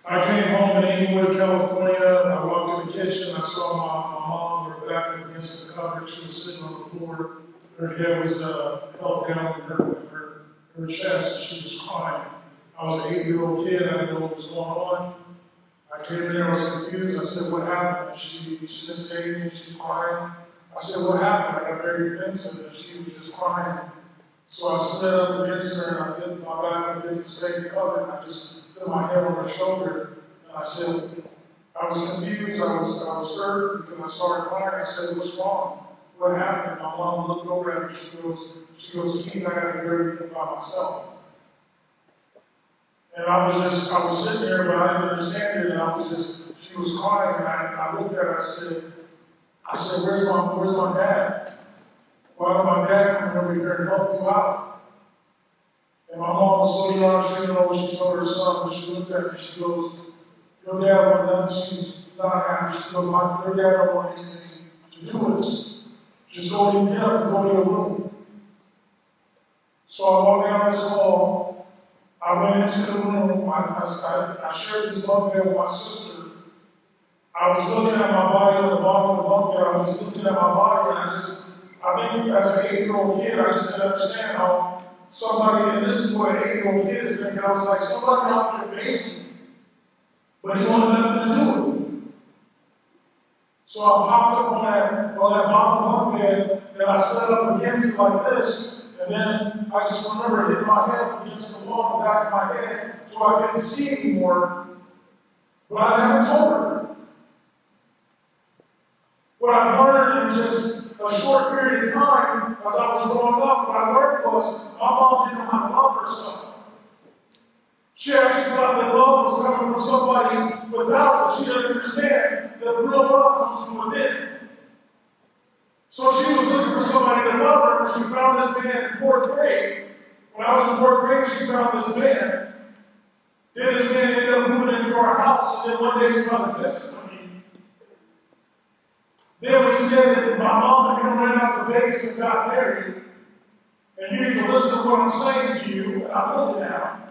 I came home in EUHS, California. I walked in the kitchen. I saw my mom, her back against the cupboard. She was sitting on the floor. Her head was held down in her chest. She was crying. I was an 8-year-old kid. I didn't know what was going on. I came in there. I was confused. I said, "What happened?" She didn't say anything. She was crying. I said, "What happened?" I got very defensive, and she was just crying. So I stood up against her, and I put my back against the same cover, and I just put my head on her shoulder. And I said, I was confused, I was hurt because I started crying. I said, "What's wrong? What happened?" And my mom looked over at me. She goes, "Keith, I got to do everything by myself." And I was sitting there, but I didn't understand it. And she was crying, and I looked at her. I said, where's my dad? Why did my dad come over here and help you out?" And my mom was so young, she didn't know what she told her son. When she looked at me, she goes, "Your dad wanted nothing." She was not happy. She goes, "Your dad don't want anything to do with this. Just go and get up and go to your room." So I walked down this hall. I went into the room. I shared this bunk bed with my sister. I was looking at my body on the bottom of the bunk bed. I was just looking at my body, and I think as an 8-year-old kid, I just didn't understand how somebody, and this is what 8-year-old kids think. I was like, somebody out there made me, but he wanted nothing to do with me. So I popped up on that bottom bunk bed, and I sat up against it like this, and then I just remember hitting my head against the wall in the back of my head so I couldn't see anymore, but I never told her. What I learned in just a short period of time as I was growing up, what I learned was my mom didn't know how to love herself. She actually thought that love was coming from somebody without, but she didn't understand that real love comes from within. So she was looking for somebody to love her, and she found this man in 4th grade. When I was in 4th grade, she found this man. Then this man ended up moving into our house, and then one day he tried to discipline me. Then we said that my mom and him ran out to Vegas and got married, and you need to listen to what I'm saying to you, and I looked down.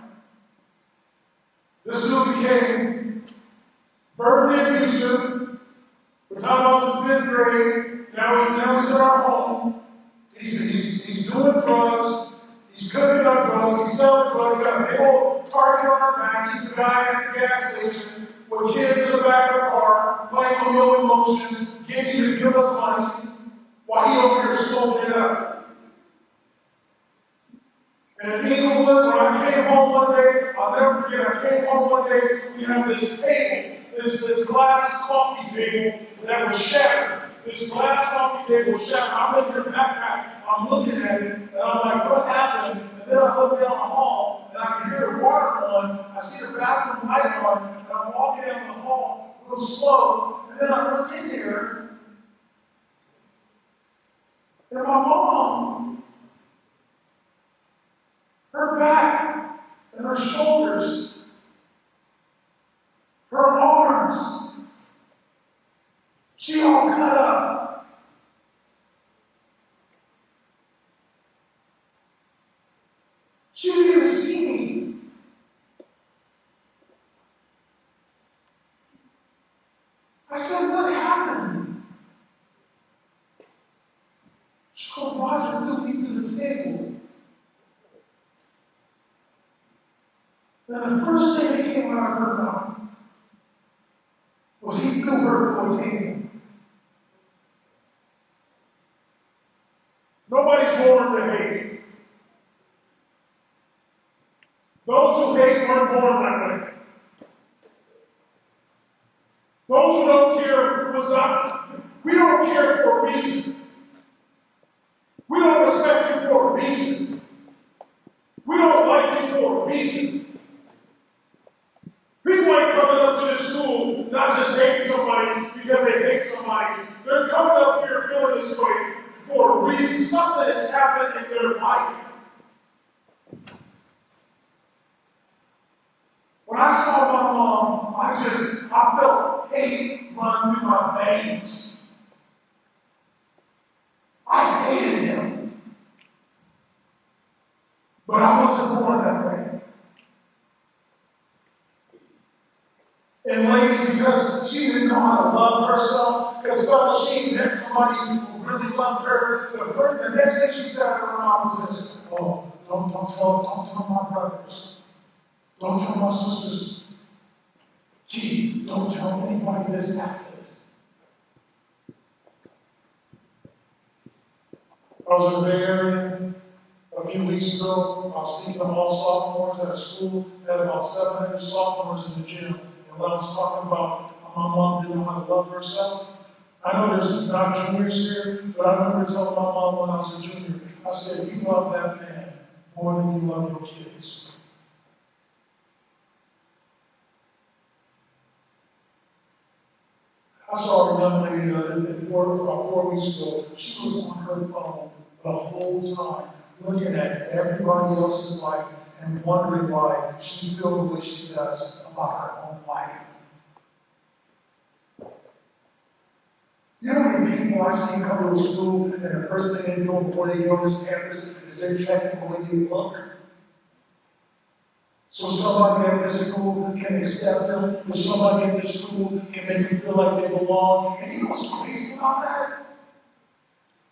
This dude became verbally abusive. By the time I was in 5th grade, now he's in our home. He's doing drugs. He's cooking up drugs. He's selling drugs. He got a big old target on our back. He's the guy at the gas station with kids in the back of the car playing low emotions, getting you to give us money while he over here smoking it up. And in Inglewood, when I came home one day, I'll never forget, I came home one day, we have this table, this glass coffee table that was shattered. This glass coffee table was shattered. I'm in your backpack, I'm looking at it, and I'm like, what happened? And then I look down the hall, and I can hear the water on, I see the bathroom light on, and I'm walking down the hall real slow, and then I look in here, and my mom, her back and her shoulders, her arms, she all cut up. She didn't even see me. I said, what happened? She goes, Roger took me to the table. And the first thing that came out of her mouth was he threw her to a table. Nobody's born to hate. Those who hate weren't born that way. Those who don't care we don't care for a reason. We don't respect you for a reason. We don't like you for a reason. People ain't coming up to this school not just hate somebody because they hate somebody. They're coming up here feeling this way for a reason. Something has happened in their life. When I saw my mom, I felt hate run through my veins. I hated him. But I wasn't born that way. And ladies, because she didn't know how to love herself, because fellas, she ain't met somebody who really loved her. The next thing she said to her mom was this: "Oh, don't tell my brothers. Don't tell my sisters. Gee, don't tell anybody this happened." I was in the Bay Area a few weeks ago. I was speaking to all sophomores at a school. Had about 700 sophomores in the gym. And when I was talking about how my mom didn't know how to love herself, I know there's not juniors here, but I remember telling my mom when I was a junior, I said, "You love that man more than you love your kids." I saw a young lady about 4 weeks ago. She was on her phone the whole time, looking at everybody else's life and wondering why she feels the way she does about her own life. You know how many people I see come to school and the first thing they do before they go to this campus is they're checking the way they look? So somebody at this school can accept them, or somebody at this school can make them feel like they belong. And you know what's crazy about that?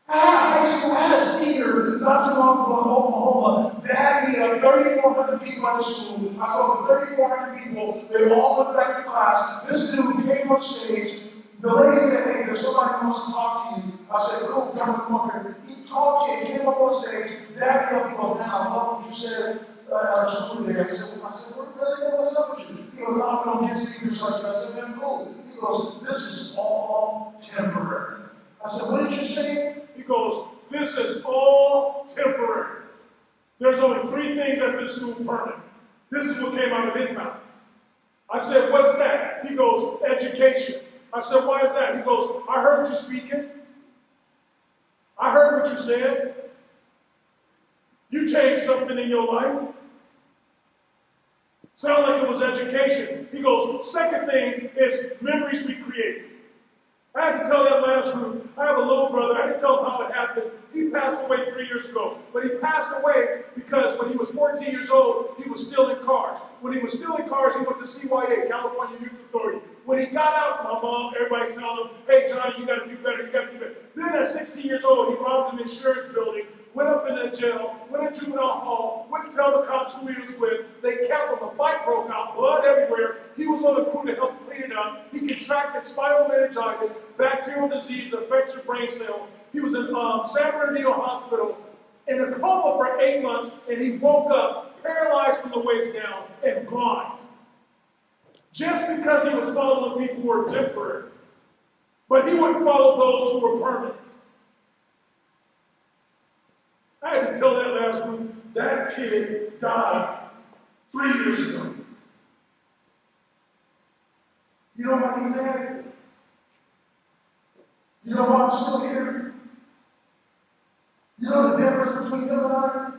I had a senior not too long ago in Oklahoma. Dad, we had 3,400 people at the school. I saw the 3,400 people. They all went back to class. This dude came on stage. The lady said, "Hey, there's somebody who wants to talk to you." I said, "Cool, come on here." He talked to me, came up on stage. Dad yelled, he goes, "Man, I love what you said at our school today." I said, "What's up with you?" He goes, "No, we don't get speakers like you." I said, "Man, cool." He goes, "This is all temporary." I said, "What did you say?" He goes, "This is all temporary. There's only 3 things at this school permanent." This is what came out of his mouth. I said, "What's that?" He goes, "Education." I said, "Why is that?" He goes, "I heard you speaking. I heard what you said. You changed something in your life. Sound like it was education." He goes, "Second thing is memories we create." I had to tell that last group, I have a little brother, I didn't tell him how it happened. He passed away 3 years ago. But he passed away because when he was 14 years old, he was stealing cars. When he was stealing cars, he went to CYA, California Youth Authority. When he got out, my mom, everybody's telling him, "Hey, Johnny, you got to do better, you got to do better." Then at 16 years old, he robbed an insurance building, went up in that jail, went to juvenile hall, wouldn't tell the cops who he was with. They kept him. A fight broke out, blood everywhere. He was on a crew to help clean it up. He contracted spinal meningitis, bacterial disease that affects your brain cell. He was in San Bernardino Hospital in a coma for 8 months, and he woke up paralyzed from the waist down and blind. Just because he was following people who were temporary. But he wouldn't follow those who were permanent. I had to tell that last group, that kid died 3 years ago. You know why he's dead? You know why I'm still here? You know the difference between him and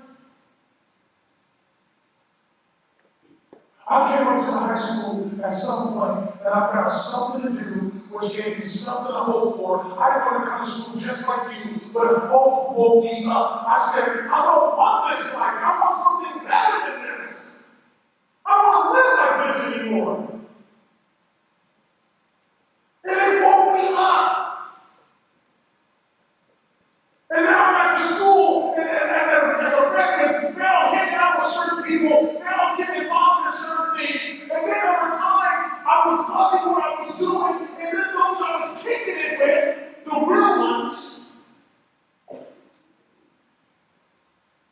I came up to the high school at some point, and I found something to do, which gave me something to hope for. I didn't want to come to school just like you, but hope woke me up. I said, "I don't want this life. I want something better than this. I don't want to live like this anymore." And it woke me up. And now I'm at the school, and as a freshman, now I'm hanging out with certain people, now I'm getting involved in certain things, and then over time, I was loving what I was doing, and then those I was kicking it with, the real ones,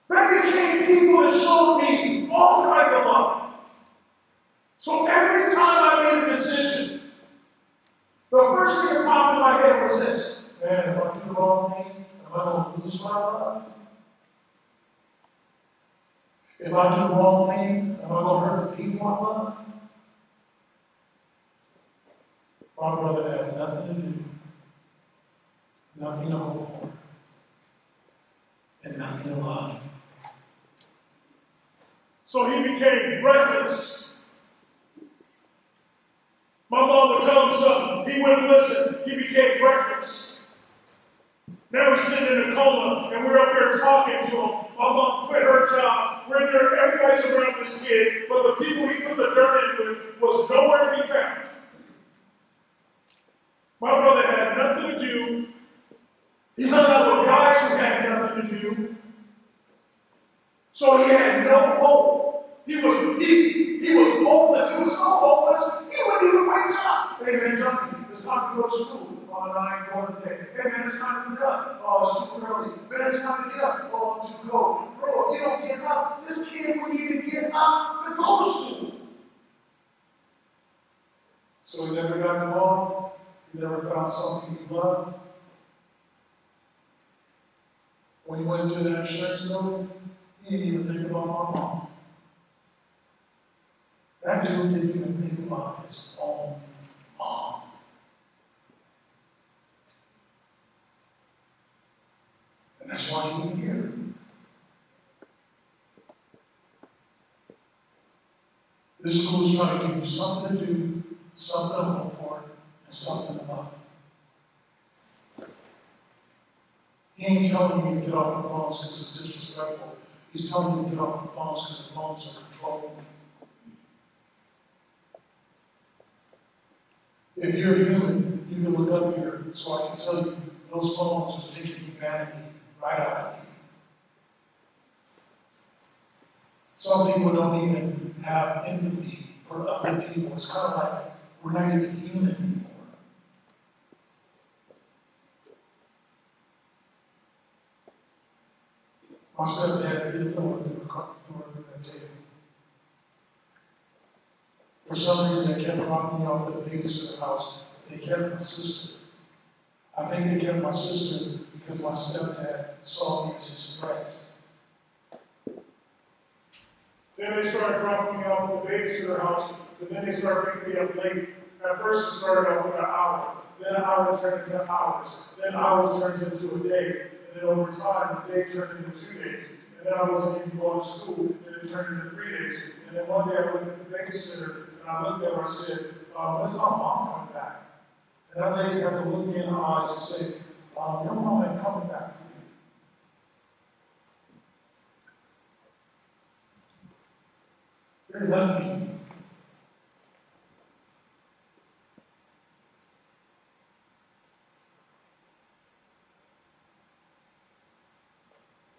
they became people that showed me all kinds of love. So every time I made a decision, the first thing that popped in my head was this: "Man, if I do the wrong thing, am I going to lose my love? If I do the wrong thing, am I going to hurt the people I love?" My brother had nothing to do, nothing to hope for, and nothing to love. So he became reckless. My mom would tell him something. He wouldn't listen. He became reckless. Now he's sitting in a coma, and we're up there talking to him. My mom quit her job. We're there, everybody's around this kid, but the people he put the dirt in with was nowhere to be found. My brother had nothing to do. He hung out with guys who had nothing to do. So he had no hope. He was hopeless. He was so hopeless, he wouldn't even wake up. Hey man, Johnny, it's time to go to school. Oh, no, I ain't going today. Hey man, it's time to get up. Oh, it's too early. Man, it's time to get up. Oh, I'm too cold. Bro, if you don't get up, this kid wouldn't even get up to go to school. So he never got involved. He never found something he loved. When he went to that insurance building, he didn't even think about my mom. That dude didn't even think about his own mom. And that's why he ain't here. This school is trying to give you something to do, something to hope for, and something to love. He ain't telling you to get off the phones because it's disrespectful. He's telling you to get off the phones because the phones are controlling you. If you're human, you can look up here so I can tell you those phones are taking humanity right out of you. Some people don't even have empathy for other people. It's kind of like we're not even human anymore. My stepdad did throw it through the table. For some reason, they kept dropping me off at the babysitter house. They kept my sister. I think they kept my sister because my stepdad saw me as his threat. Then they started dropping me off at the babysitter house, and then they started picking me up late. At first, it started off with an hour. Then an hour turned into hours. Then hours turned into a day. And then over time, the day turned into 2 days. And then I wasn't even going to school, and it turned into 3 days. And then one day I went to the babysitter, and I looked at her and I said, when's my mom coming back? And that lady had to look me in the eyes and say, your mom ain't coming back for you. They left me.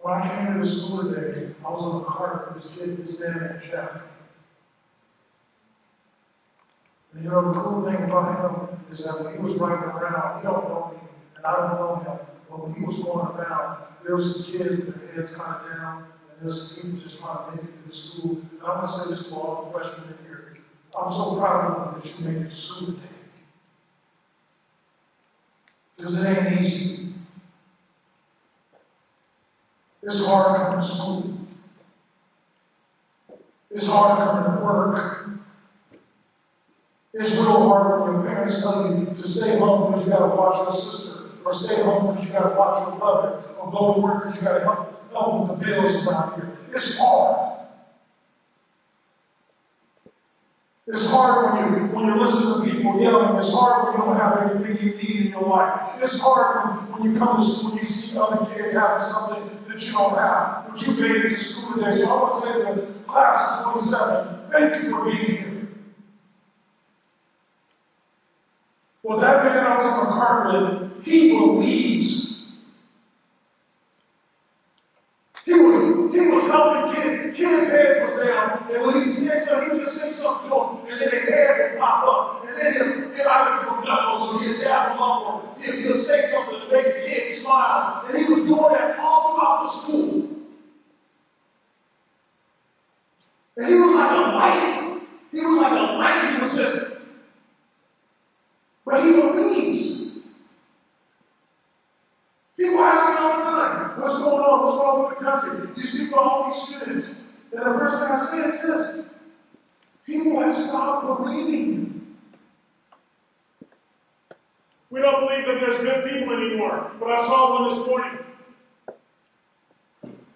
When I came into school today, I was on the cart with this kid, this man named Jeff. And you know, the cool thing about him is that when he was running around, he don't know me, and I don't know him, but when he was going around, there were some kids with their heads kind of down, and there's some people just trying to make it to the school. And I'm going to say this to all the freshmen in here. I'm so proud of you that you made it to school today. Because it ain't easy. It's hard coming to school. It's hard coming to work. It's real hard when your parents tell you to stay home because you got to watch your sister, or stay home because you got to watch your brother, or go to work because you got to help with the bills around here. It's hard. It's hard when you're listening to people yelling. It's hard when you don't have everything you need in your life. It's hard when you come to school and you see other kids having something that you don't have, but you made it to school today. So I want to say to class of 27, thank you for being here. Well, that man I was on the cart with, he believes. He was helping kids. Kids' heads was down, and when he said something, he just said something to them, and then their head would pop up, and then he'll either give them knuckles or he'll dab them up, or he'll say something to make a kid smile. And he was doing that all throughout the school. And he was like a light. He was like a light. He was just. But he believes. People ask me all the time, what's going on? What's wrong with the country? You speak to all these students. And the first thing I say is this. People have stopped believing. We don't believe that there's good people anymore. But I saw one this morning.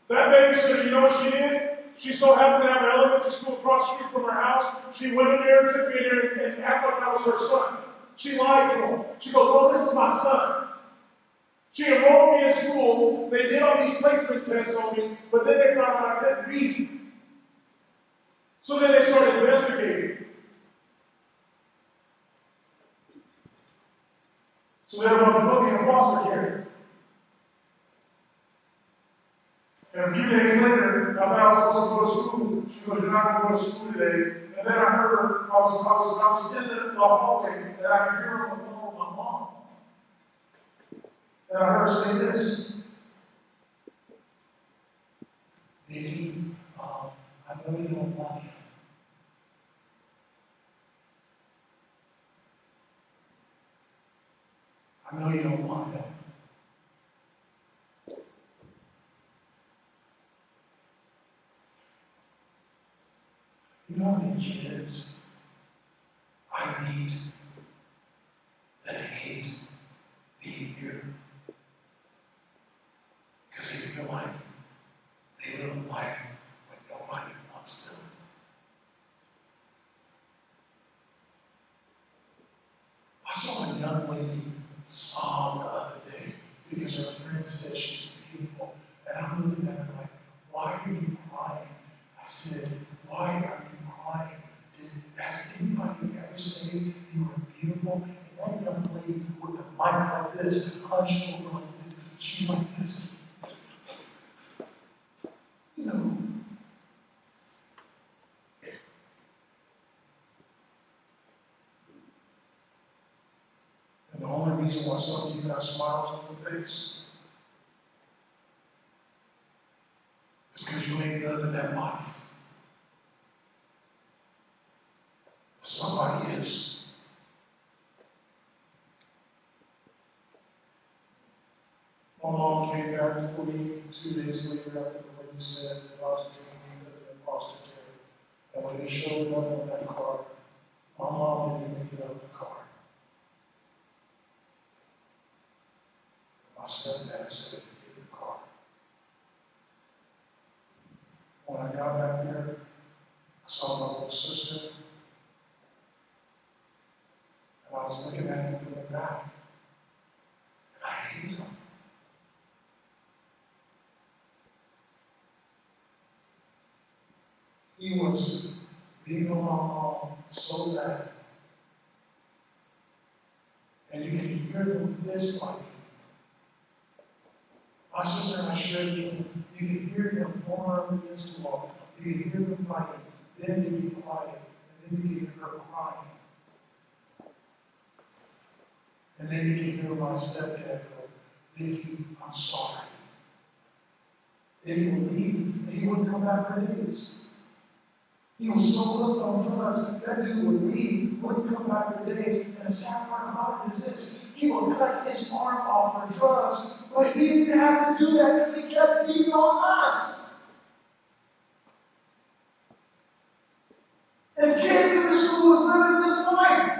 That babysitter, you know what she did? She so happened to have an elementary school across the street from her house. She went in there, took me in there, and acted like I was her son. She lied to him. She goes, oh, this is my son. She enrolled me in school. They did all these placement tests on me, but then they found out I couldn't read. So then they started investigating. So they're about to put me in foster care. And a few days later, I thought I was supposed to go to school. She goes, "You're not going to go to school today." And then I heard her, I was in the hallway, and I could hear her on the phone with my mom. And I heard her say this: "Vicky, I know you don't want him." I know you don't want him. You know how many kids I meet that hate being here because they feel like they live a life when nobody wants them. I saw a young lady sob the other day because her friend said she's beautiful. And I'm looking at her like, "Why are you crying?" I said, "Why are you crying? Has anybody ever said you were beautiful?" And that young lady with a mic like this, hunched over like this, she's like this. You know. And the only reason why some of you got smiles on your face is because you ain't living that life. Somebody is. My mom came back 42 days later after the lady said that I was taking me to the foster care. And when they showed up in that car, my mom didn't even get out of the car. My stepdad said to get in the car. When I got back there, I saw my little sister. And I was looking at him from the back. And I hated him. He was beating on my mom so bad. And you can hear them fist fighting. My sister and I shared with them. You can hear them falling up against the wall. You can hear them fighting. Then they get quiet. And then you can hear her crying. And then you can hear my stepdad go, "Vicky, I'm sorry." Then he would leave, and he wouldn't come back for days. He was so hooked on drugs, that dude would leave, wouldn't come back for days. And the sad part about it is this: he would cut his arm off for drugs, but he didn't have to do that because he kept beating on us. And kids in the school is living this life.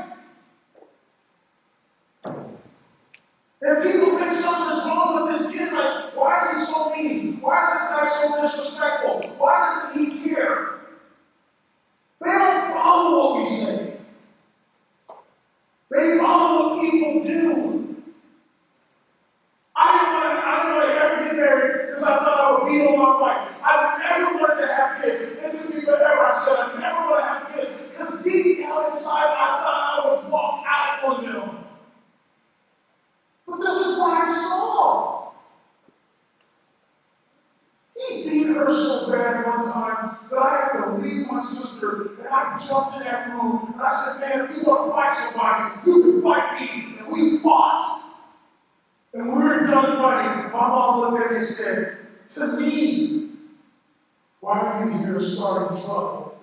And people think something's wrong with this kid. Like, why is he so mean? Why is this guy so disrespectful? Why doesn't he care? They don't follow what we say. They follow what people do. I didn't want to ever get married because I thought I would beat on my wife. I never wanted to have kids. It took me forever. I said I never want to have kids because deep down inside I thought I would walk out on them. But this is what I saw. He beat her so bad one time that I had to leave my sister, and I jumped in that room, and I said, "Man, if you want to fight somebody, you can fight me." And we fought. And when we were done fighting, my mom looked at me and said, "To me, why are you here starting trouble?"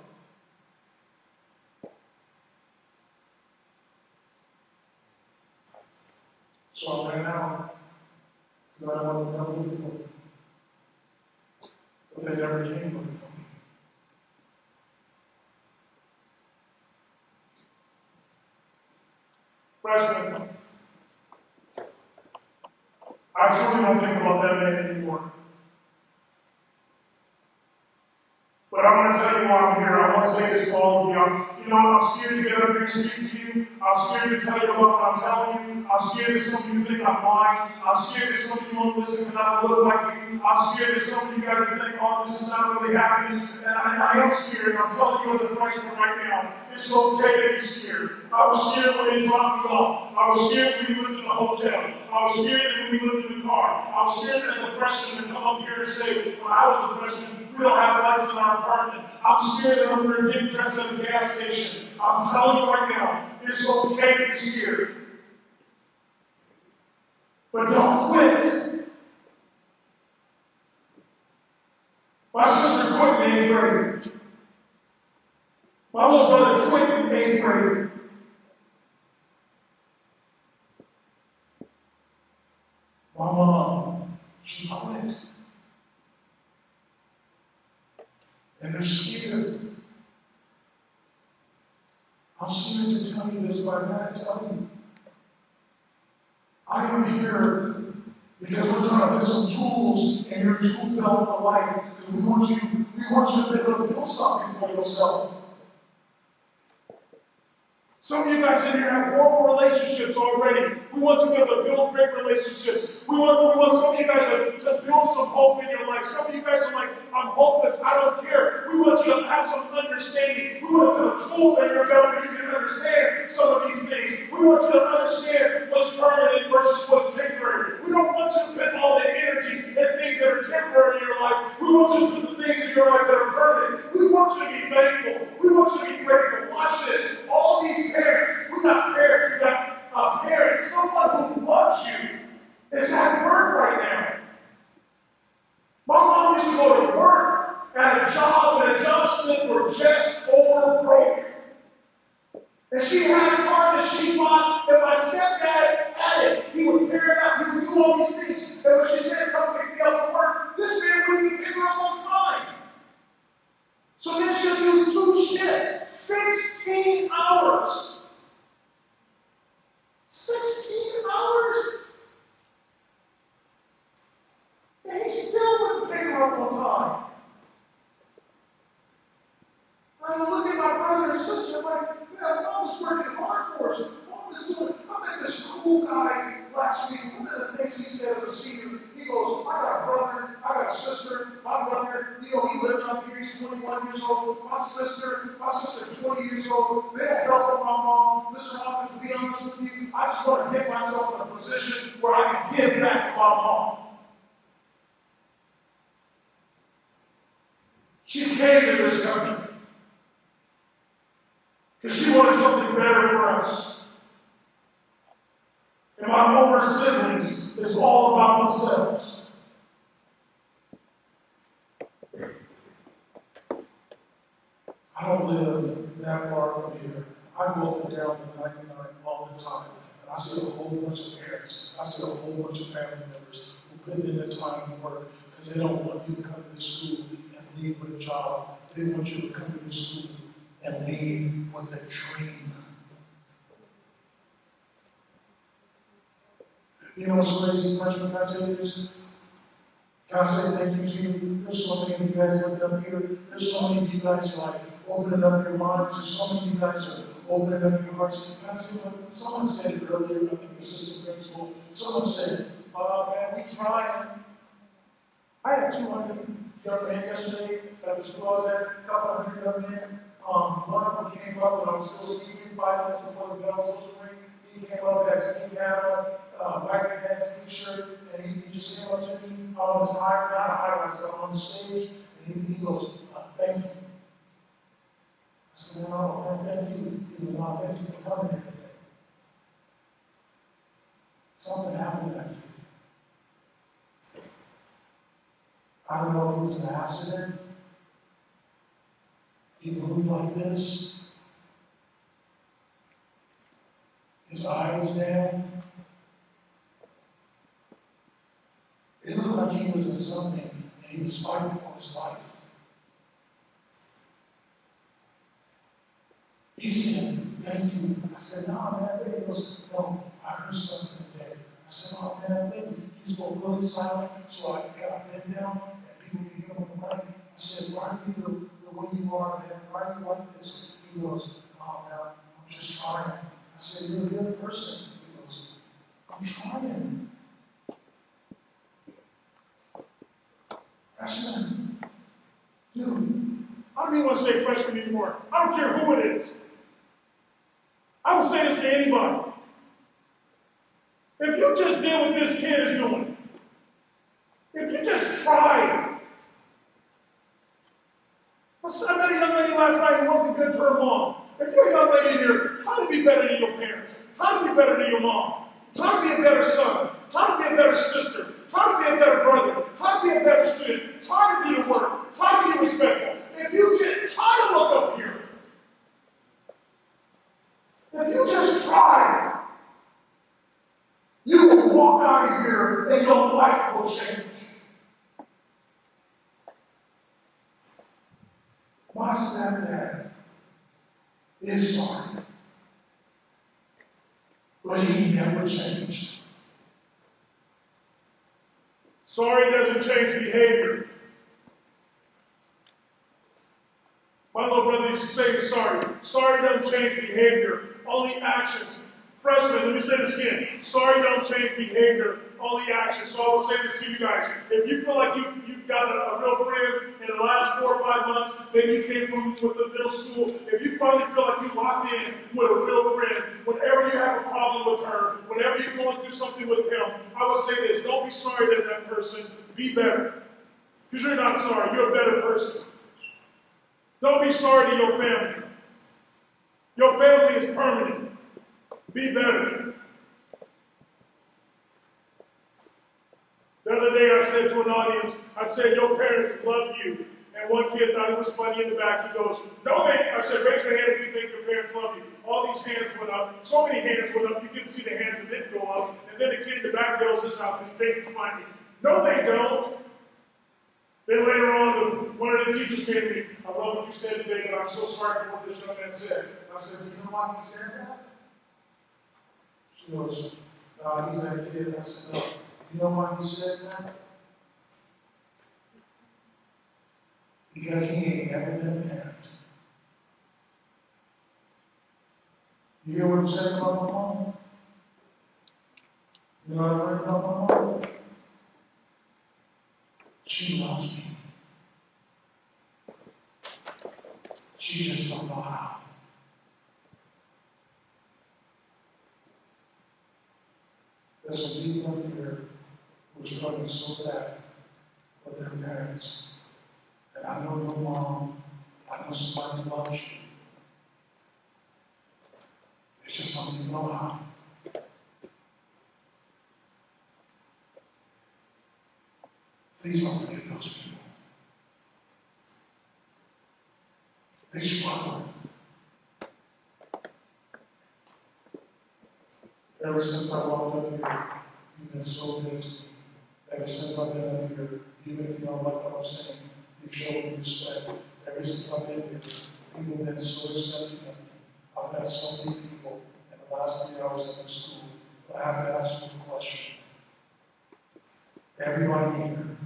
So I ran out, because I wanted to come looking for them. But they never came looking for me. Freshmen, I truly don't think about that man anymore. But I'm want to tell you why I'm here. I want to say this to all of you. I'm scared to get up here and speak to you. I'm scared to tell you about what I'm telling you. I'm scared that some of you think I'm lying. I'm scared that some of you won't listen because I don't look like you. I'm scared that some of you guys think, oh, this is not really happening. And I am scared. I'm telling you as a freshman right now, it's okay to be scared. I was scared when they dropped me off. I was scared when we lived in a hotel. I was scared when we lived in the car. I was scared as a freshman to come up here and say, when I was a freshman, we don't have lights in our apartment. I'm scared that I'm going to get dressed at a gas station. I'm telling you right now, it's okay to be scared. But don't quit. My sister quit in 8th grade. My little brother quit in 8th grade. My mom, she quit. And they're scared. I'm scared to tell you this, but I gotta tell you. I am here because we're trying to put some tools in your tool belt for life. Because we want you to be able to build something for yourself. Some of you guys in here have horrible relationships already. We want you to be able to build great relationships. We want some of you guys to build some hope in your life. Some of you guys are like, I'm hopeless, I don't care. We want you to have some understanding. We want to put a tool in your belt where you can understand some of these things. We want you to understand what's permanent versus what's temporary. We don't want you to put all the energy in things that are temporary in your life. We want you to put the things in your life that are permanent. We want you to be thankful. We want you to be grateful. Watch this. All these parents, we got parents, someone who loves you is at work right now. My mom used to go to work at a job, and a job split were just over broke. And she had a car that she bought, and my stepdad had it. He would tear it up, he would do all these things. And when she said, come pick me up from work, this man wouldn't even pick her up on time. So then she'll do 2 shifts, 16 hours. 16 hours? And he still wouldn't pick her up on time. I look at my brother and sister, I'm like, Mom was working hard for us. Mom was doing, I met this cool guy last week. One of the things he said as a senior, he goes, I got a brother, I got a sister. My brother, he lived up here, he's 21 years old. My sister, 20 years old. They don't help my mom. Mr. Hawkins, to be honest with you, I just want to get myself in a position where I can give back to my mom. She came to this country because she wanted something better for us. And my older siblings is all about themselves. I don't live that far from here. I go up and down the 99 all the time. And I see a whole bunch of parents. I see a whole bunch of family members who put in their time and work because they don't want you to come to school and leave with a job. They want you to come to school and leave with a dream. You know what's crazy, freshman? Can I tell you this? Can I say thank you to you? There's so many of you guys living up here. There's so many of you guys who are like opening up your minds. There's so many of you guys are opening up your hearts. Can I say what someone said earlier, I think the assistant principal, someone said, man, we trying. I had 200 young men yesterday at the school I was at, a couple hundred young men. One of them came up when I was still speaking 5 minutes before the bell was supposed to ring. He came up as he had a white pants t-shirt, and he just came up to me on his not a highlights, but on the stage, and he goes, thank you. I said, no, thank you. He goes, no, thank you for coming here today. Something happened that day. I don't know if it was an accident. He moved like this. His eye was down. It looked like he was in something, and he was fighting for his life. He said, thank you. I said, no, man. He goes, no, I heard something today. I said, oh, man, thank you. He spoke really silent, so I got bent down, and people could hear him on the mic. I said, why are you the way you you are, man. Why do you like this? He goes, oh, man, I'm just trying. I said, you're a good person. He goes, I'm trying. Freshman. Dude, I don't even want to say freshman anymore. I don't care who it is. I would say this to anybody. If you just did what this kid is doing, if you just tried. I met a young lady last night who wasn't good to her mom. If you're a young lady here, try to be better than your parents. Try to be better than your mom. Try to be a better son. Try to be a better sister. Try to be a better brother. Try to be a better student. Try to do your work. Try to be respectful. If you just try to look up here. If you just try, you will walk out of here and your life will change. My stepdad is sorry, but he never changed. Sorry doesn't change behavior. My little brother used to say sorry. Sorry doesn't change behavior, only actions. Freshmen, let me say this again. Sorry don't change behavior, only actions. So I will say this to you guys. If you feel like you've got a real friend in the last 4 or 5 months, maybe you came from with the middle school, if you finally feel like you locked in with a real friend, whenever you have a problem with her, whenever you're going through something with him, I would say this, don't be sorry to that person, be better. Because you're not sorry, you're a better person. Don't be sorry to your family. Your family is permanent. Be better. The other day I said to an audience, I said, your parents love you. And one kid thought it was funny in the back. He goes, no, I said, raise your hand if you think your parents love you. All these hands went up. So many hands went up, you couldn't see the hands that didn't go up. And then the kid in the back yells this out because he thinks it's funny. No, they don't. Then later on, one of the teachers came to me, I love what you said today, but I'm so sorry for what this young man said. I said, you know why he said that? She goes, he's that kid. I said, no. You know why he said that? Because he ain't never been a parent. You hear what I'm saying about my mom? You know what I heard about my mom? She loves me. She just don't know how. There's some people here who are struggling so bad with their parents. And I know your mom, I know somebody who loves you. It's just something you know how. Please don't forget those people. They struggle. Ever since I walked up here, you've been so good to me. Ever since I've been up here, even if you don't like what I'm saying, you've shown me respect. Ever since I've been here, people have been so accepting of me. I've met so many people in the last 3 hours at the school, but I have to ask you a question. Everybody here,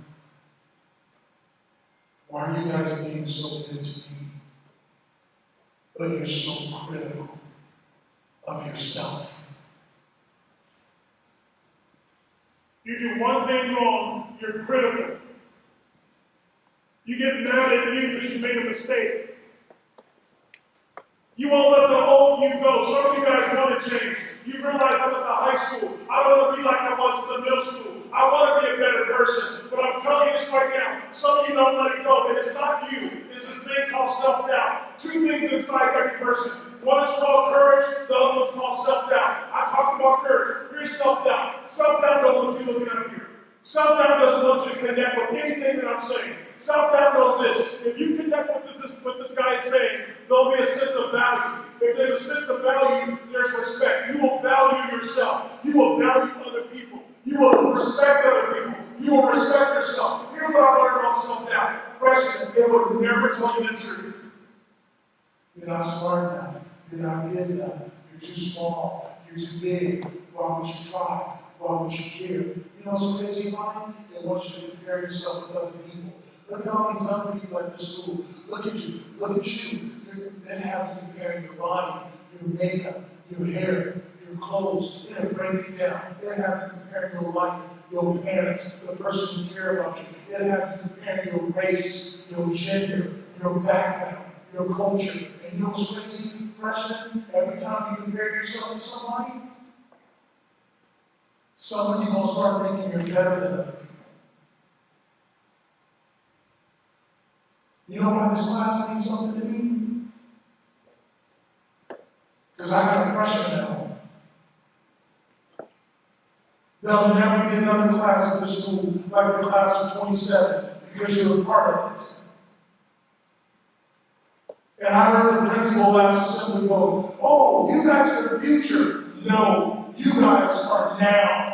why are you guys being so good to me, but you're so critical of yourself? You do one thing wrong, you're critical. You get mad at me because you made a mistake. You won't let the old you go. Some of you guys want to change. You realize I'm at the high school. I don't want to be like I was at the middle school. I want to be a better person. But I'm telling you this right now. Some of you don't let it go. And it's not you. It's this thing called self-doubt. 2 things inside every person. One is called courage. The other one's called self-doubt. I talked about courage. Here's self-doubt. Self-doubt don't want you looking up here. Self-doubt doesn't want you to connect with anything that I'm saying. Self-doubt knows this. If you connect with what this guy is saying, there'll be a sense of value. If there's a sense of value, there's respect. You will value yourself. You will value other people. You will respect other people. You will respect yourself. Here's what I learned about self-doubt. Freshmen, it will never tell you the truth. You're not smart enough. You're not good enough. You're too small. You're too big. Why would you try? Why would you care? You know what's crazy about it? It wants you to compare yourself with other people. Look at all these other people at the school. Look at you. Look at you. They have you comparing your body, your makeup, your hair, your clothes. They break it down. They have you comparing your life, your parents, the person who care about you. They have you comparing your race, your gender, your background, your culture. And you know what's crazy, freshman? Every time you compare yourself to somebody gonna start thinking you're better than other people. You know why this class means something to me? Because I got a freshman at home. There'll never be another class in the school like the class of 27 because you're a part of it. And I heard the principal last assembly go, "Oh, you guys are the future." No, you guys are now.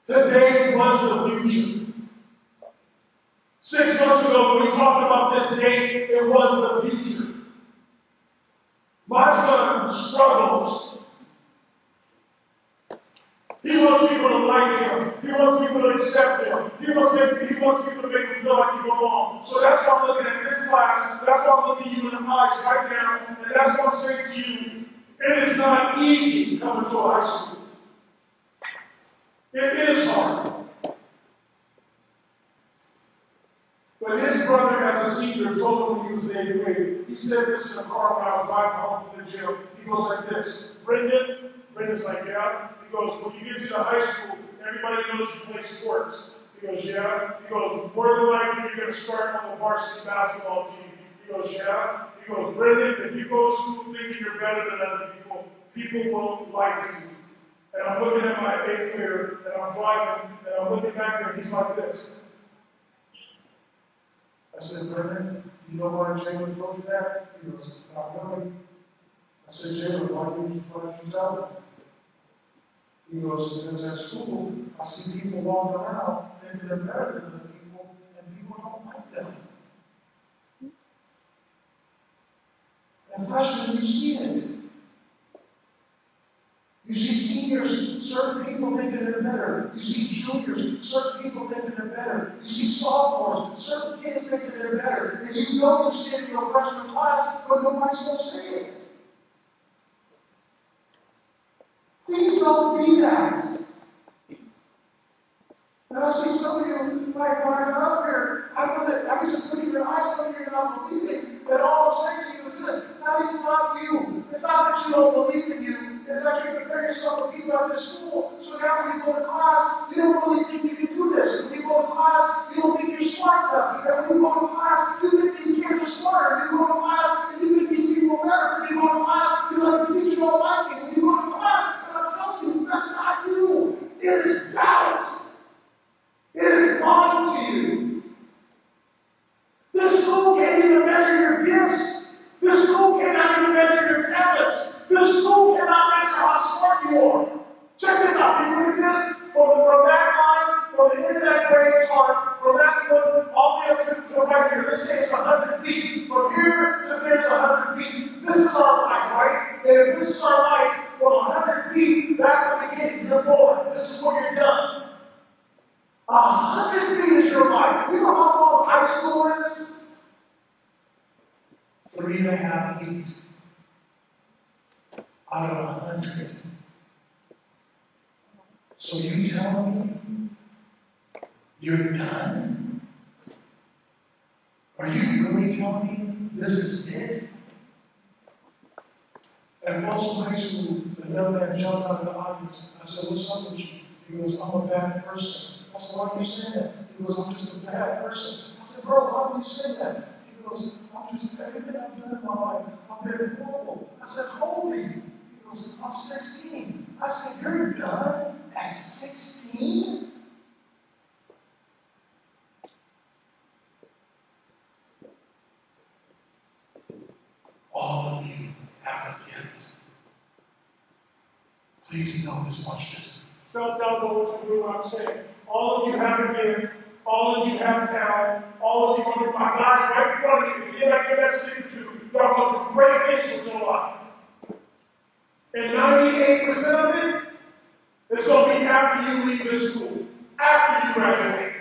Today was the future. 6 months ago, when we talked about this date, it was the future. My son struggles. He wants people to like him. He wants people to accept him. He wants people to make him feel like he belongs. So that's why I'm looking at this class. That's why I'm looking at you in the eyes right now. And that's what I'm saying to you. It is not easy coming to a high school. It is hard. But his brother, as a senior, told him when he was in 8th grade, he said this in the car when I was driving home from the jail. He goes like this, Brendan's like, "Yeah." He goes, "When you get to the high school, everybody knows you play sports." He goes, "Yeah." He goes, "More than likely, you're going to start on the varsity basketball team." He goes, "Yeah." He goes, "Brendan, if you go to school thinking you're better than other people, people won't like you." And I'm looking at my 8th grader, and I'm driving, and I'm looking back there, and he's like this. I said, "Brendan, you know why Jalen told you that?" He goes, "Not really." I said, "Jalen, why didn't you tell him?" He goes, "Because at school, I see people walking around thinking they're better than other people, and people don't like them." And freshmen, you see it. You see seniors, certain people thinking they're better. You see juniors, certain people thinking they're better. You see sophomores, certain kids thinking they're better. And you know you see it in your freshman class, but nobody's going to see it. Please don't be that. And I see some of you, like when I got up here, I can just look in your eyes, some of you are not believing that all I'm saying to you is this. That is not you. It's not that you don't believe in you. It's that you compare yourself with people at this school. So now when you go to class, you don't really think you can do this. When you go to class, you don't think you're smart enough. And when you go to class, you think these kids are smarter. When you go to class, and you think these people are better. When you go to class, you like the teacher don't like me. When you go to class, and I'm telling you, that's not you. It is doubt. It is lying to you. This school can't even measure your gifts. This school cannot even measure your talents. This school cannot measure how smart you are. Check this out. Can you look at this? From that line, from the end of that grade chart, from that one all the way up to right here. Let's say it's 100 feet. From here to there's 100 feet. This is our life, right? And if this is our life, from 100 feet, that's the beginning. You're born. This is where you're done. 100 feet is your life. You know how long high school is? 3.5 feet out of 100. So you tell me you're done? Are you really telling me this is it? At Folsom High School, a young man jumped out of the audience. I said, "What's up with you?" He goes, "I'm a bad person." I said, "Why are you saying that?" He goes, "I'm just a bad person." I said, "Bro, why do you say that?" He goes, "Everything I've done in my life, I've been horrible." I said, "How old are you?" He goes, "I'm 16. I said, "You're done at 16? All of you have a gift. Please know this much. Just self-doubt knows what I'm saying. All of you have a gift. All of you have talent. All of you are my guys right in front of you. The kid I give that speaker to, y'all going to do great things with your life. And 98% of it is going to be after you leave this school, after you graduate.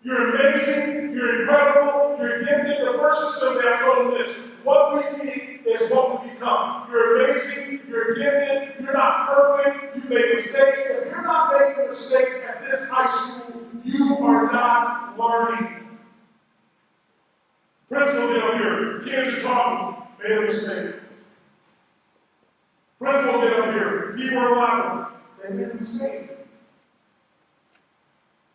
You're amazing, you're incredible, you're gifted. The first assembly I told them this: what we need is what we become. You're amazing, you're gifted, you're not perfect, you make mistakes. If you're not making mistakes at this high school, you are not learning. Principal get up here, kids are talking, made a mistake. Principal get up here, people are laughing, they made a mistake.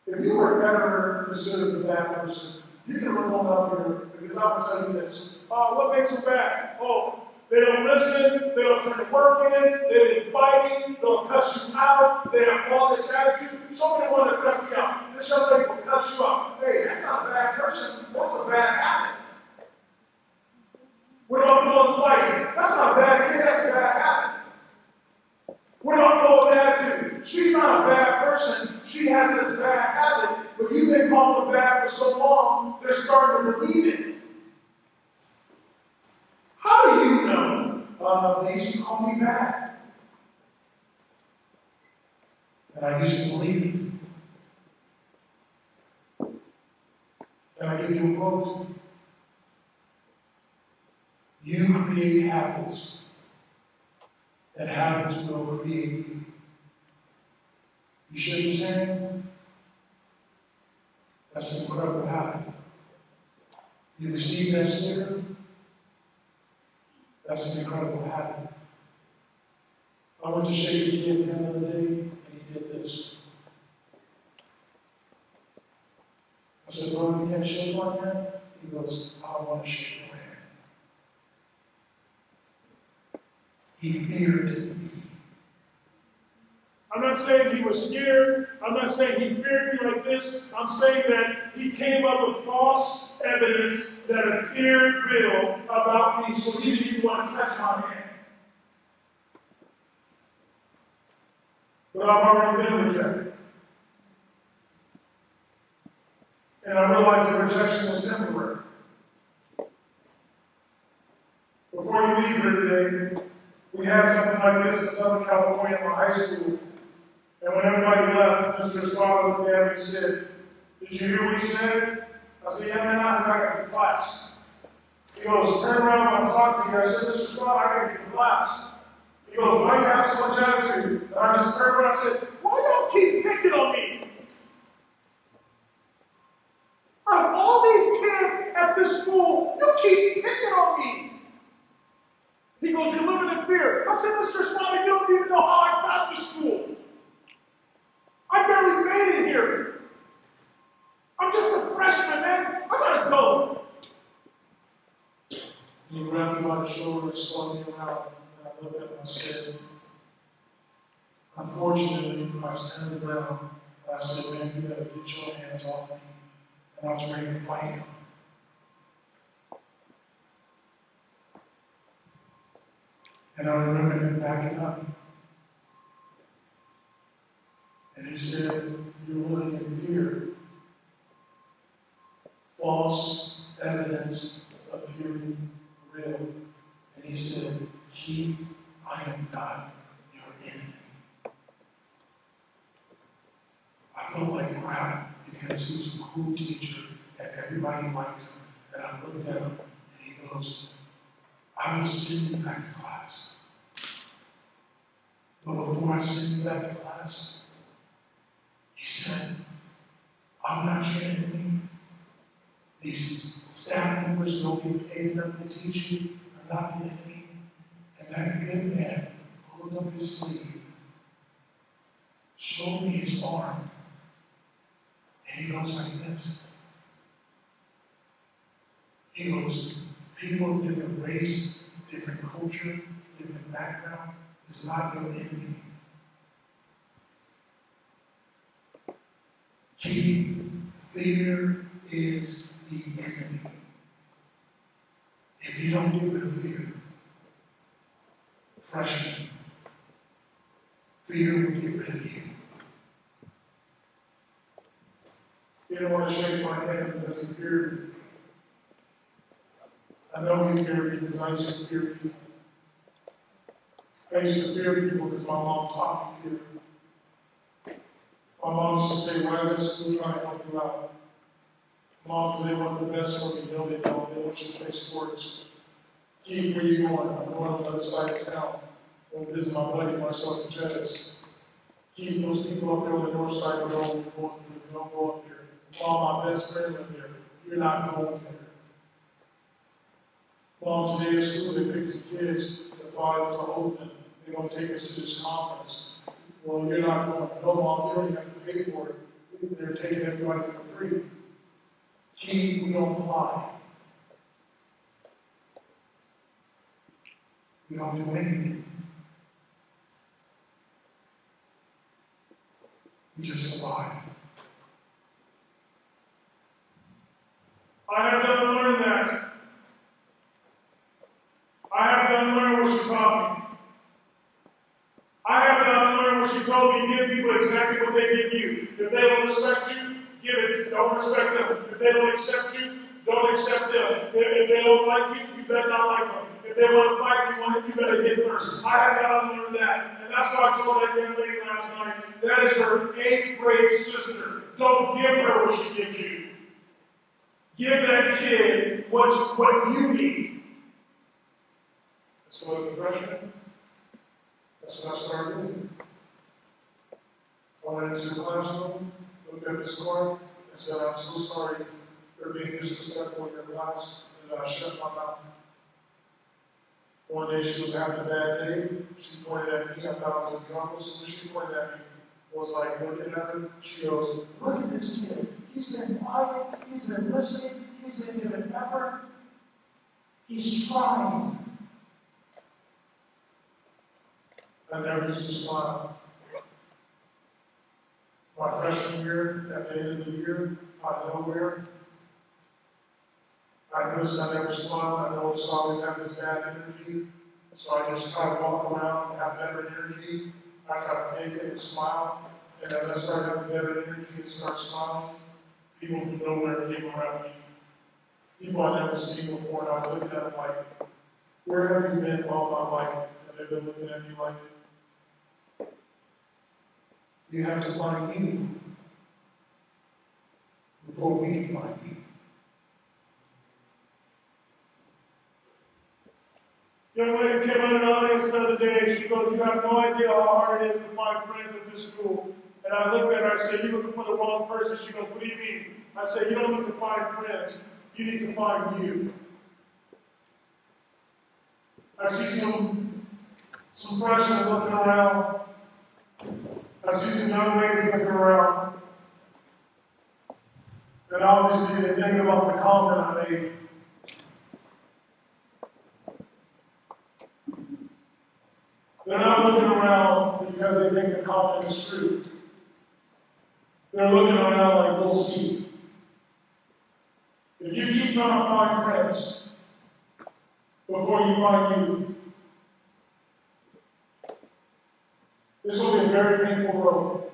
If you were ever considered a bad person, you can look on up here, because I'm going to tell you this. What makes them bad? Oh, they don't listen, they don't turn the work in, they've been fighting, they'll cuss you out, they have all this attitude. Somebody wanted to cuss me out. This young lady will cuss you out. Hey, that's not a bad person, that's a bad habit. What about Paul's fighting? That's not a bad kid, that's a bad habit. What about Paul's attitude? She's not a bad person, she has this bad habit, but you've been calling her bad for so long, they're starting to believe it. How do you know? They used to call me bad. And I used to believe it. Can I give you a quote? You create habits, and habits will create you. You shake his hand? That's an incredible habit. You receive that spirit? That's an incredible habit. I went to shake his hand the other day, and he did this. I said, "Bro, you can't shake my hand?" He goes, "I want to shake your hand." He feared me. I'm not saying he was scared. I'm not saying he feared me like this. I'm saying that he came up with false evidence that appeared real about me, so he didn't even want to touch my hand. But I've already been rejected. And I realized the rejection was temporary. Before you leave here today, we had something like this in Southern California in my high school. And when everybody left, Mr. Squad looked at me and said, "Did you hear what he said?" I said, "Yeah, man, I got to get to class." He goes, "Turn around when I'm talking to you." I said, "Mr. Squad, I got to get to class." He goes, "Why you have so much attitude?" And I just turned around and said, "Why y'all keep picking on me? Out of all these kids at this school, you keep picking on me." He goes, "You're living in fear." I said, "Mr. Smiley, you don't even know how I got to school. I barely made it here. I'm just a freshman, man. I gotta go." And he grabbed me by the shoulder and spun me around. And I looked at him and said, unfortunately, I was turned around. And I said, "Man, you gotta get your hands off me." And I was ready to fight him. And I remember him backing up. And he said, "You're living in fear. False evidence appearing real." And he said, "Keith, I am not your enemy." I felt like crap because he was a cool teacher and everybody liked him. And I looked at him and he goes, "I was sending you back to class. But before I send you back to class," he said, "I'm not your enemy. These staff members don't get paid enough to teach you. I'm not the enemy." And that good man pulled up his sleeve, showed me his arm, and he goes like this. He goes, "People of different race, different culture, different background is not your enemy. Fear is the enemy. If you don't get rid of fear, freshman, fear will get rid of you." He didn't want to shake my hand because he feared me. I know he feared me because I used to fear people. I used to fear people because my mom taught me fear. My mom used to say, "Why is that school trying to help you out?" Mom, because they want the best for me. No, they don't. They want you to play sports. Keith, where you going? I'm going on the other side of town. Well, this is my buddy, Marcel Contreras. Keith, those people up there on the north side of the road, don't go up there. Mom, my best friend up there. You're not going there. Mom, today at school, they picked some kids to file to open. They're going to take us to this conference. Well, you're not going. No, Mom, you don't even have to pay for it. They're taking everybody for free. Keith, we don't fly. We don't do anything. We just survive. I have to unlearn that. I have to unlearn what she taught me. I have to unlearn what she told me. Give people exactly what they give you. If they don't respect you, give it. Don't respect them. If they don't accept you, don't accept them. If they don't like you, you better not like them. If they want to fight you better hit first. I have to unlearn that. And that's why I told that young lady last night, that is your 8th grade sister. Don't give her what she gives you. Give that kid what you need. So as a freshman, that's what I started doing. I went into the classroom, looked at the score, and said, I'm so sorry for being disrespectful in your class, and I shut my mouth. One day she was having a bad day, she pointed at me, I thought I was in trouble, so when she pointed at me, was like looking at her, she goes, look at this kid, he's been quiet, he's been listening, he's been giving effort, he's trying. I never used to smile. My freshman year, at the end of the year, out of nowhere, I noticed I never smiled. I noticed I always have this bad energy. So I just try to walk around and have better energy. I try to fake it and smile. And as I start having better energy and start smiling, people from nowhere came around me. People I'd never seen before, and I was looking at them like, where have you been all my life? And they've been looking at me like, you have to find you before we can find you. Young lady came out of the audience the other day. She goes, you have no idea how hard it is to find friends at this school. And I looked at her, I said, you're looking for the wrong person. She goes, what do you mean? I said, you don't need to find friends. You need to find you. I see some freshmen looking around. I see some young ladies looking around. And obviously they're thinking about the comment I made. They're not looking around because they think the comment is true. They're looking around like, we'll see. If you keep trying to find friends before you find you, this will be a very painful road.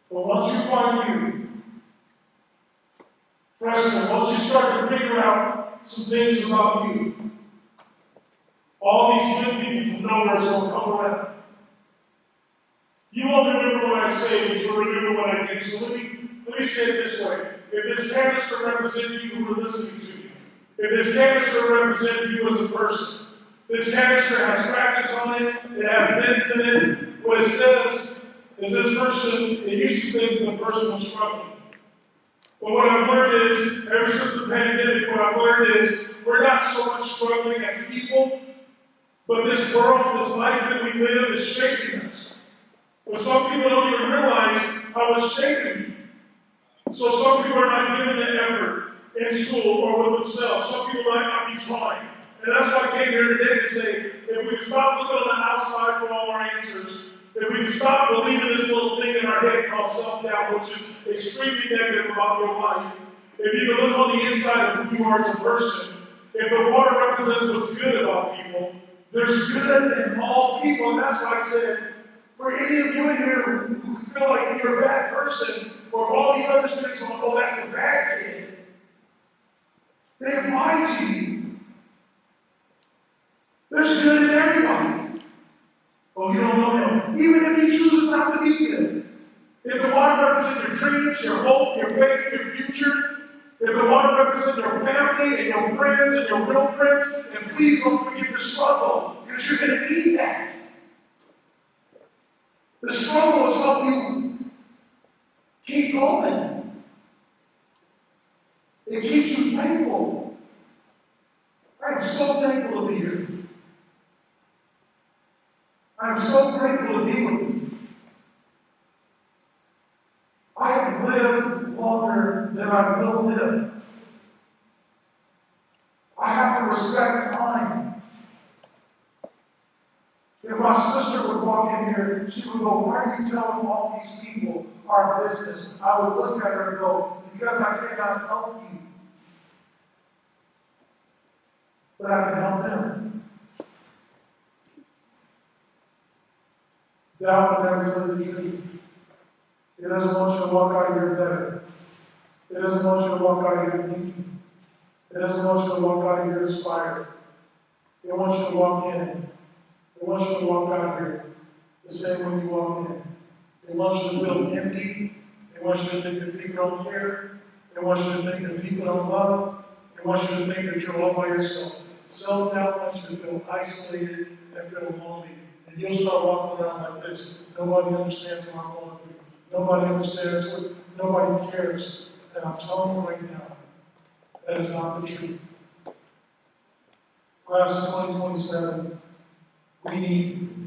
But once you find you, freshmen, once you start to figure out some things about you, all these good people from nowhere is going to come around. You won't remember what I say, but you'll remember what I do. So let me say it this way. If this canister represented you who are listening to me, if this canister represented you as a person, this canister has scratches on it, it has dents in it. What it says is this person, it used to say that the person was struggling. But what I've learned is, ever since the pandemic, what I've learned is, we're not so much struggling as people, but this world, this life that we live is shaping us. But some people don't even realize how it's shaping you. So some people are not giving the effort in school or with themselves. Some people might not be trying. And that's why I came here today to say, if we stop looking on the outside for all our answers, if we stop believing this little thing in our head called self-doubt, which is extremely negative about your life, if you can look on the inside of who you are as a person, if the water represents what's good about people, there's good in all people. And that's why I said, for any of you in here who feel like you're a bad person, or if all these other students going, oh, that's the bad kid, they have lied to you. There's good in everybody. Oh, you don't know him. Even if he chooses not to be good. If the water represents your dreams, your hope, your faith, your future, if the water represents your family and your friends and your real friends, then please don't forget the struggle, because you're going to need that. The struggle will help you keep going. It keeps you thankful. I am so thankful to be here. I am so grateful to be with you. I have lived longer than I will live. I have to respect time. If my sister would walk in here, she would go, "Why are you telling all these people our business?" I would look at her and go, "Because I cannot help you. But I can help them." God will never tell you the truth. It doesn't want you to walk out of here better. It doesn't want you to walk out of here thinking. It doesn't want you to walk out of here inspired. It wants you to walk in. It wants you to walk out of here the same way you walk in. It wants you to feel empty. It wants you to think that people don't care. It wants you to think that people don't love. It wants you to think that you're all by yourself. Self-doubt wants you to feel isolated and feel lonely. And you'll start walking around like this. Nobody understands what I'm going through. Nobody understands what, nobody cares. And I'm telling you right now, that is not the truth. Class of 2027, we need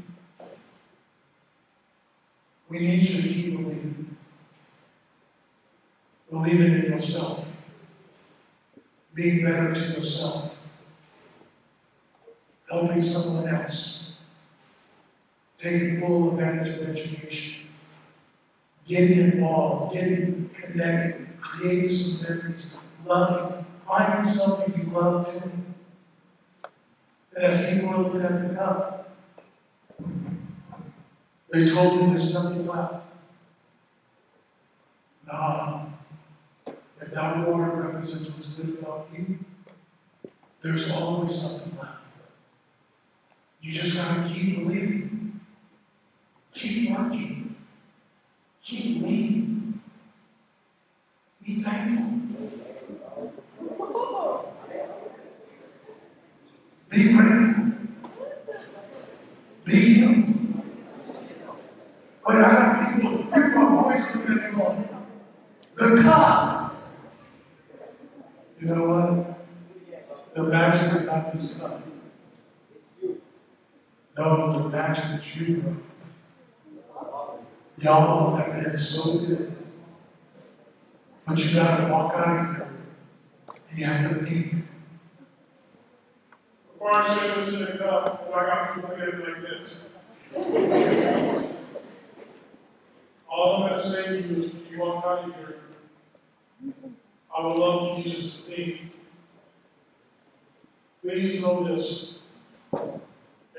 you to keep believing. Believing in yourself. Being better to yourself. Helping someone else. Taking full advantage of education. Getting involved, getting connected, creating some memories, loving, finding something you love doing. And as people are looking at the cup, they told me there's nothing left. No. If that water represents what's good about you, there's always something left. You just gotta keep believing. Keep working. Keep believing. Be thankful. Be grateful. Be you. Wait, I got people, hear my voice looking at me going, the cup. You know what? The magic is not this cup. No, the magic is you, bro. Y'all have been so good. But you gotta walk out of here. You have to think. Before I say this in the cup, because I got people here like this. All I'm going to say to you is when you walk out of here, I would love for you just to think. Please know this.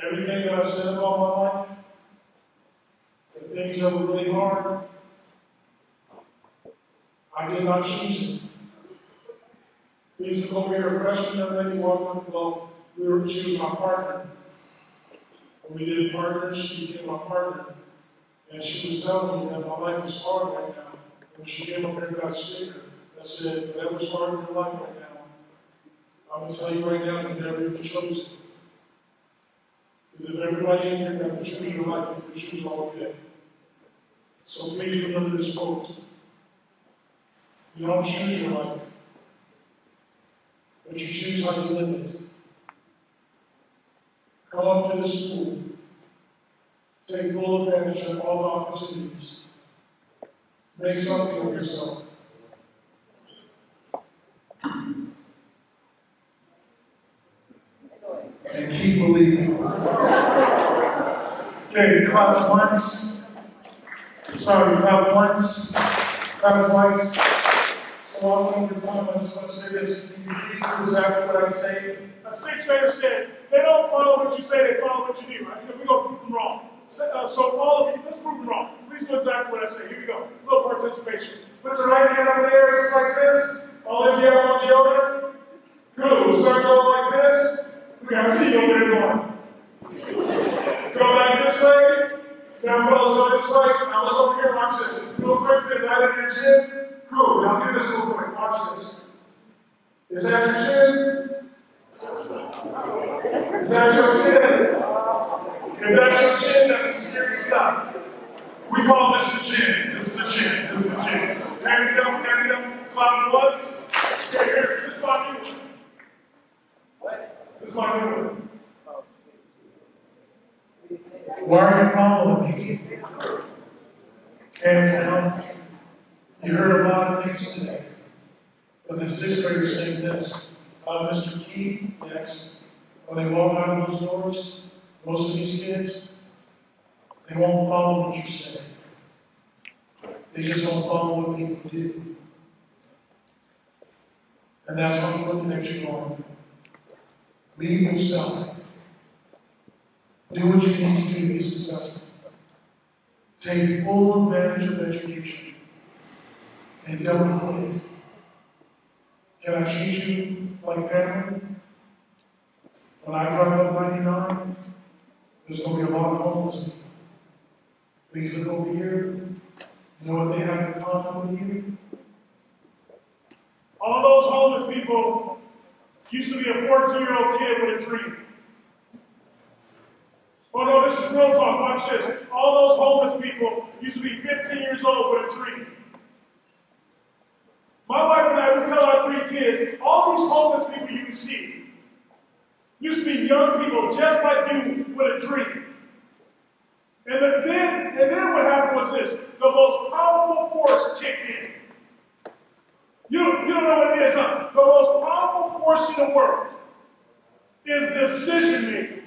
Everything that I said about my life, the things that were really hard, I did not choose it. Please look over here, a freshman young lady walked up, well, she was my partner. When we did partners, she became my partner. And she was telling me that my life is hard right now. When she came up here and got a sticker that said, whatever's hard in your life right now, I'm going to tell you right now, you never even chose it. Because if everybody in here got to choose your life, you could choose all of it. So please remember this quote. You don't choose your life, but you choose how you live it. Come up to this school. Take full advantage of all the opportunities. Make something of yourself. And keep believing. Okay, clap once. Sorry, clap once. Clap twice. So often over time, I just want to say this. Can you please do exactly what I say? A sixth grader said, they don't follow what you say, they follow what you do. I said, we're going to prove them wrong. So all of you, let's prove them wrong. Please do exactly what I say. Here we go. A little participation. Put your right hand over there just like this. All of you have on the other. Good. Start going like this. We got to see you over there going. Go back this way. Now, fellas, go this way. Now look over here, watch this. Real quick, get right in your chin. Cool. Now do this real quick. Watch this. Is that your chin? Is that your chin? If that's your chin, that's some serious stuff. We call this the chin. This is the chin. This is the chin. Hands down, clap once. Here, this is my new one. What? This is my new one. Why are you following me? Hands down. You heard a lot of things today. But the sixth grader saying this. Mr. Keith, yes. When they walk out of those doors, most of these kids, they won't follow what you say. They just won't follow what people do. And that's why I'm looking at you going, leave yourself. Do what you need to do to be successful. Take full advantage of education. And don't quit. Can I treat you like family? When I drive up 99, there's going to be a lot of homeless people. Please look over here. You know what they have in common with you? All those homeless people used to be a 14-year-old kid with a dream. Oh no, this is real talk, watch this. All those homeless people used to be 15 years old with a dream. My wife and I, we tell our 3 kids, all these homeless people you see used to be young people just like you with a dream. And then what happened was this, the most powerful force kicked in. You don't know what it is, huh? The most powerful force in the world is decision making.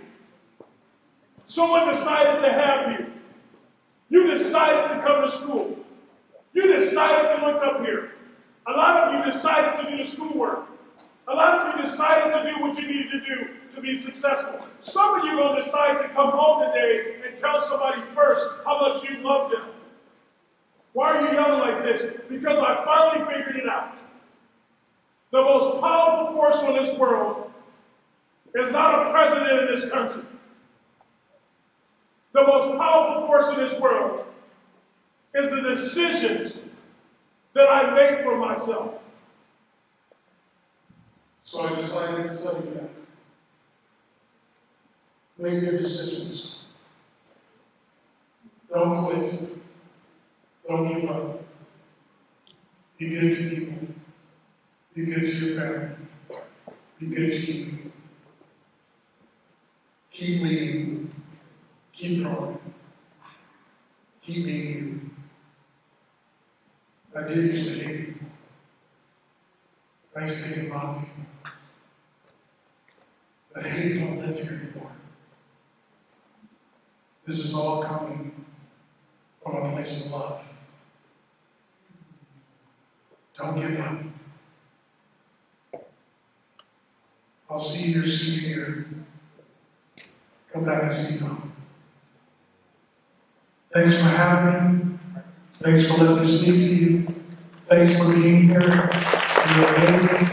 Someone decided to have you. You decided to come to school. You decided to look up here. A lot of you decided to do the schoolwork. A lot of you decided to do what you needed to do to be successful. Some of you will decide to come home today and tell somebody first how much you love them. Why are you yelling like this? Because I finally figured it out. The most powerful force in this world is not a president in this country. The most powerful force in this world is the decisions that I make for myself. So I decided to tell you that. Make good decisions. Don't quit. Don't give up. Be good to people. Be good to your family. Be good to you. Keep leading. Keep growing. Keep being you. I did used to hate you. I used to think about you. But hate don't live here anymore. This is all coming from a place of love. Don't give up. I'll see you your senior year. Come back and see me. Thanks for having me. Thanks for letting me speak to you. Thanks for being here. You're amazing.